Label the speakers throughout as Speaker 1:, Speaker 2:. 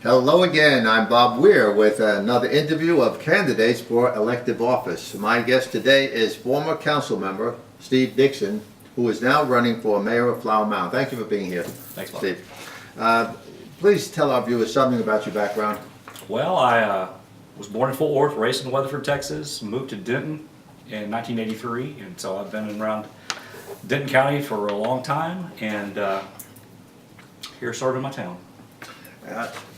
Speaker 1: Hello again, I'm Bob Weir with another interview of candidates for elective office. My guest today is former council member Steve Dixon, who is now running for mayor of Flower Mound. Thank you for being here.
Speaker 2: Thanks, Bob.
Speaker 1: Steve. Please tell our viewers something about your background.
Speaker 2: Well, I was born in Fort Worth, raised in Weatherford, Texas, moved to Denton in 1983, and so I've been around Denton County for a long time, and here serving my town.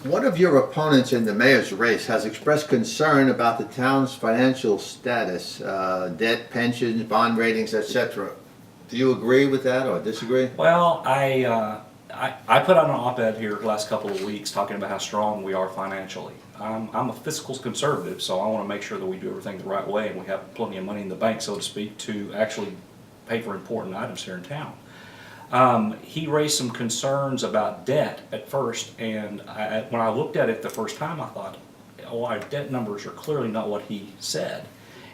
Speaker 1: One of your opponents in the mayor's race has expressed concern about the town's financial status, debt, pensions, bond ratings, etc. Do you agree with that or disagree?
Speaker 2: Well, I put out an op-ed here the last couple of weeks talking about how strong we are financially. I'm a fiscal conservative, so I want to make sure that we do everything the right way and we have plenty of money in the bank, so to speak, to actually pay for important items here in town. He raised some concerns about debt at first, and when I looked at it the first time, I thought, oh, our debt numbers are clearly not what he said.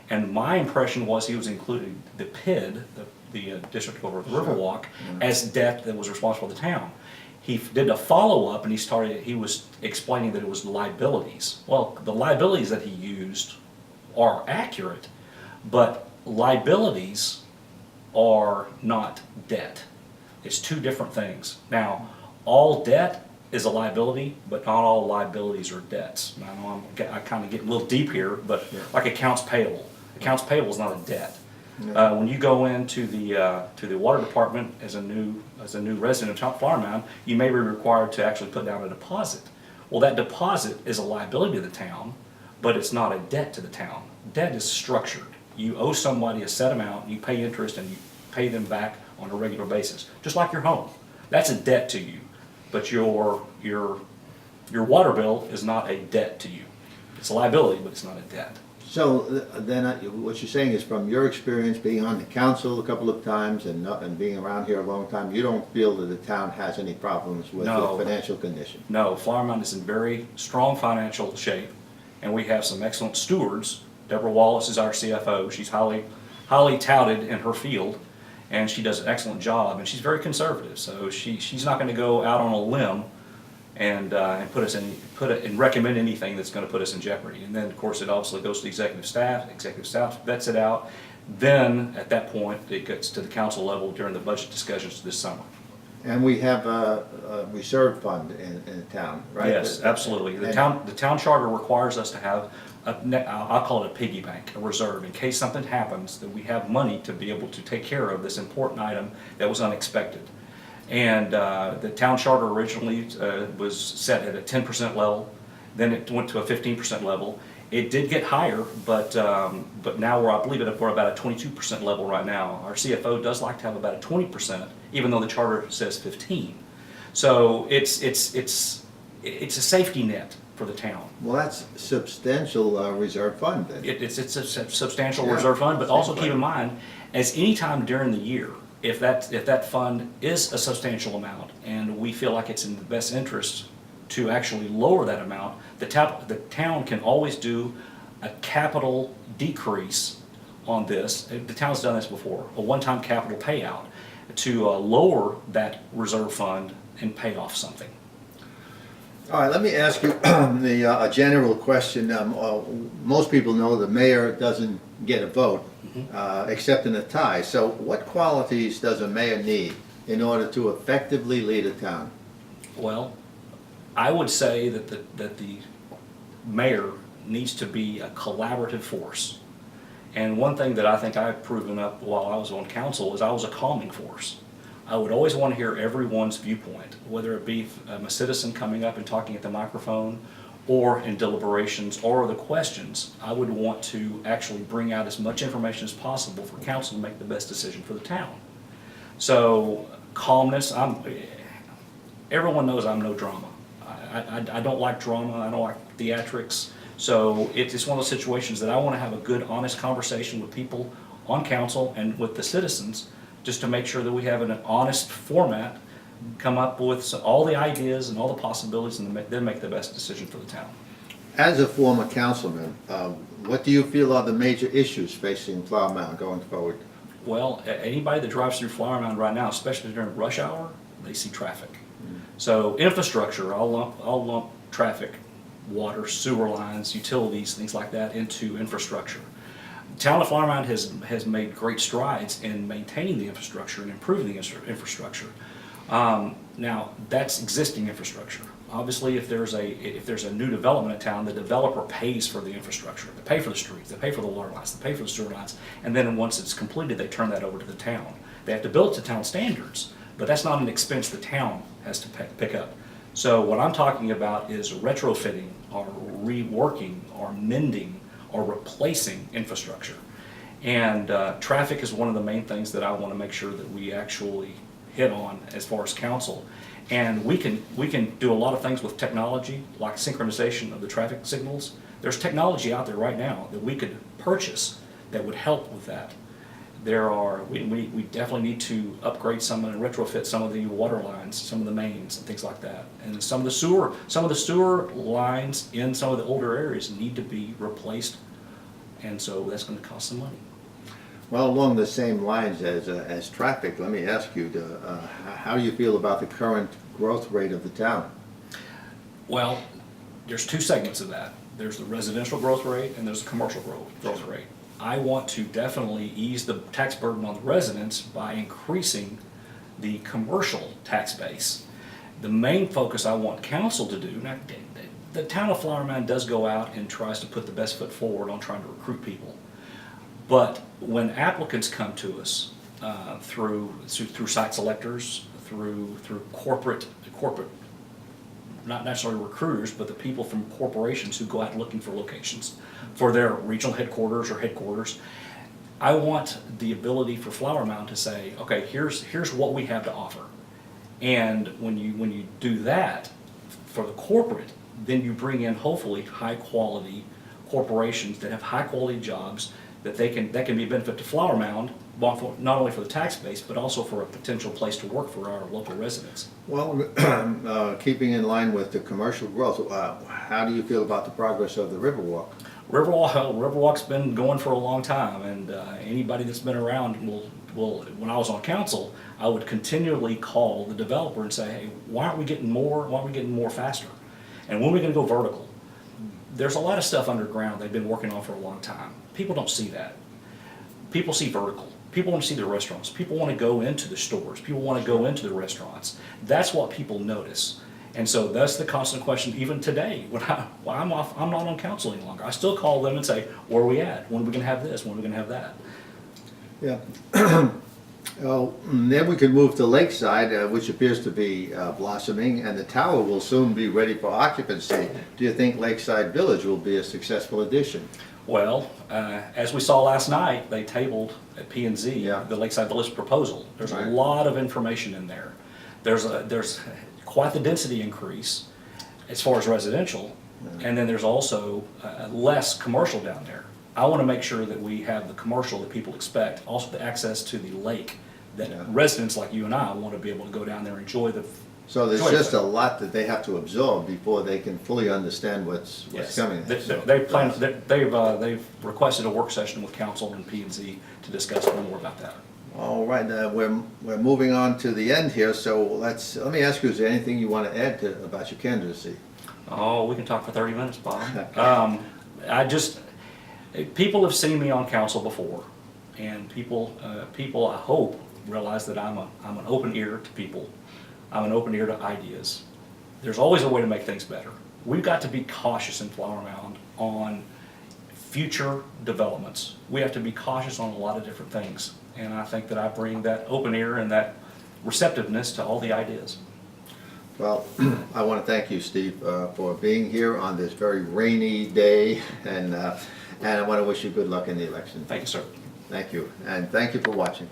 Speaker 2: And my impression was he was including the PID, the District over the Riverwalk, as debt that was responsible for the town. He did a follow-up, and he was explaining that it was liabilities. Well, the liabilities that he used are accurate, but liabilities are not debt. It's two different things. Now, all debt is a liability, but not all liabilities are debts. I know I kind of get a little deep here, but like accounts payable. Accounts payable is not a debt. When you go into the water department as a new resident of Flower Mound, you may be required to actually put down a deposit. Well, that deposit is a liability to the town, but it's not a debt to the town. Debt is structured. You owe somebody a set amount, you pay interest, and you pay them back on a regular basis, just like your home. That's a debt to you, but your water bill is not a debt to you. It's a liability, but it's not a debt.
Speaker 1: So then what you're saying is, from your experience being on the council a couple of times and being around here a long time, you don't feel that the town has any problems with the financial condition? No,
Speaker 2: Flower Mound is in very strong financial shape, and we have some excellent stewards. Deborah Wallace is our CFO. She's highly touted in her field, and she does an excellent job, and she's very conservative, so she's not going to go out on a limb and recommend anything that's going to put us in jeopardy. And then, of course, it obviously goes to the executive staff. Executive staff vets it out. Then, at that point, it gets to the council level during the budget discussions this summer.
Speaker 1: And we have a reserve fund in the town, right?
Speaker 2: Yes, absolutely. The town charter requires us to have I'll call it a piggy bank, a reserve, in case something happens, that we have money to be able to take care of this important item that was unexpected. And the town charter originally was set at a 10% level, then it went to a 15% level. It did get higher, but now I believe we're about a 22% level right now. Our CFO does like to have about a 20%, even though the charter says 15. So it's a safety net for the town.
Speaker 1: Well, that's substantial reserve fund then.
Speaker 2: It's a substantial reserve fund, but also keep in mind, as any time during the year, if that fund is a substantial amount and we feel like it's in the best interest to actually lower that amount, the town can always do a capital decrease on this. The town's done this before, a one-time capital payout to lower that reserve fund and pay off something.
Speaker 1: All right, let me ask you a general question. Most people know the mayor doesn't get a vote, except in a tie. So what qualities does a mayor need in order to effectively lead a town?
Speaker 2: Well, I would say that the mayor needs to be a collaborative force. And one thing that I think I've proven up while I was on council is I was a calming force. I would always want to hear everyone's viewpoint, whether it be a citizen coming up and talking at the microphone, or in deliberations, or the questions. I would want to actually bring out as much information as possible for council to make the best decision for the town. So calmness, everyone knows I'm no drama. I don't like drama, I don't like theatrics. So it's one of those situations that I want to have a good, honest conversation with people on council and with the citizens, just to make sure that we have an honest format, come up with all the ideas and all the possibilities, and then make the best decision for the town.
Speaker 1: As a former councilman, what do you feel are the major issues facing Flower Mound going forward?
Speaker 2: Well, anybody that drives through Flower Mound right now, especially during rush hour, they see traffic. So infrastructure, I'll lump traffic, water, sewer lines, utilities, things like that into infrastructure. The town of Flower Mound has made great strides in maintaining the infrastructure and improving the infrastructure. Now, that's existing infrastructure. Obviously, if there's a new development in town, the developer pays for the infrastructure. They pay for the streets, they pay for the water lines, they pay for the sewer lines, and then once it's completed, they turn that over to the town. They have to build it to town standards, but that's not an expense the town has to pick up. So what I'm talking about is retrofitting or reworking or mending or replacing infrastructure. And traffic is one of the main things that I want to make sure that we actually hit on as far as council. And we can do a lot of things with technology, like synchronization of the traffic signals. There's technology out there right now that we could purchase that would help with that. We definitely need to upgrade some and retrofit some of the water lines, some of the mains and things like that. And some of the sewer lines in some of the older areas need to be replaced. And so that's going to cost some money.
Speaker 1: Well, along the same lines as traffic, let me ask you, how do you feel about the current growth rate of the town?
Speaker 2: Well, there's two segments of that. There's the residential growth rate and there's the commercial growth rate. I want to definitely ease the tax burden on the residents by increasing the commercial tax base. The main focus I want council to do, now, the town of Flower Mound does go out and tries to put the best foot forward on trying to recruit people. But when applicants come to us through site selectors, through corporate, not necessarily recruiters, but the people from corporations who go out looking for locations for their regional headquarters or headquarters, I want the ability for Flower Mound to say, okay, here's what we have to offer. And when you do that for the corporate, then you bring in hopefully high quality corporations that have high quality jobs that can be a benefit to Flower Mound, not only for the tax base, but also for a potential place to work for our local residents.
Speaker 1: Well, keeping in line with the commercial growth, how do you feel about the progress of the Riverwalk?
Speaker 2: Riverwalk's been going for a long time, and anybody that's been around will. When I was on council, I would continually call the developer and say, hey, why aren't we getting more? Why aren't we getting more faster? And when are we going to go vertical? There's a lot of stuff underground they've been working on for a long time. People don't see that. People see vertical. People want to see the restaurants. People want to go into the stores. People want to go into the restaurants. That's what people notice. And so that's the constant question. Even today, when I'm not on council any longer. I still call them and say, where are we at? When are we going to have this? When are we going to have that?
Speaker 1: Yeah. Well, then we can move to Lakeside, which appears to be blossoming, and the tower will soon be ready for occupancy. Do you think Lakeside Village will be a successful addition?
Speaker 2: Well, as we saw last night, they tabled at P&Z the Lakeside Village proposal. There's a lot of information in there. There's quite the density increase as far as residential, and then there's also less commercial down there. I want to make sure that we have the commercial that people expect, also the access to the lake that residents like you and I want to be able to go down there and enjoy the.
Speaker 1: So there's just a lot that they have to absorb before they can fully understand what's coming.
Speaker 2: They've requested a work session with council and P&Z to discuss more about that.
Speaker 1: All right, we're moving on to the end here, so let me ask you, is there anything you want to add about your candidacy?
Speaker 2: Oh, we can talk for 30 minutes, Bob. People have seen me on council before, and people I hope realize that I'm an open ear to people. I'm an open ear to ideas. There's always a way to make things better. We've got to be cautious in Flower Mound on future developments. We have to be cautious on a lot of different things. And I think that I bring that open ear and that receptiveness to all the ideas.
Speaker 1: Well, I want to thank you, Steve, for being here on this very rainy day, and I want to wish you good luck in the election.
Speaker 2: Thank you, sir.
Speaker 1: Thank you, and thank you for watching.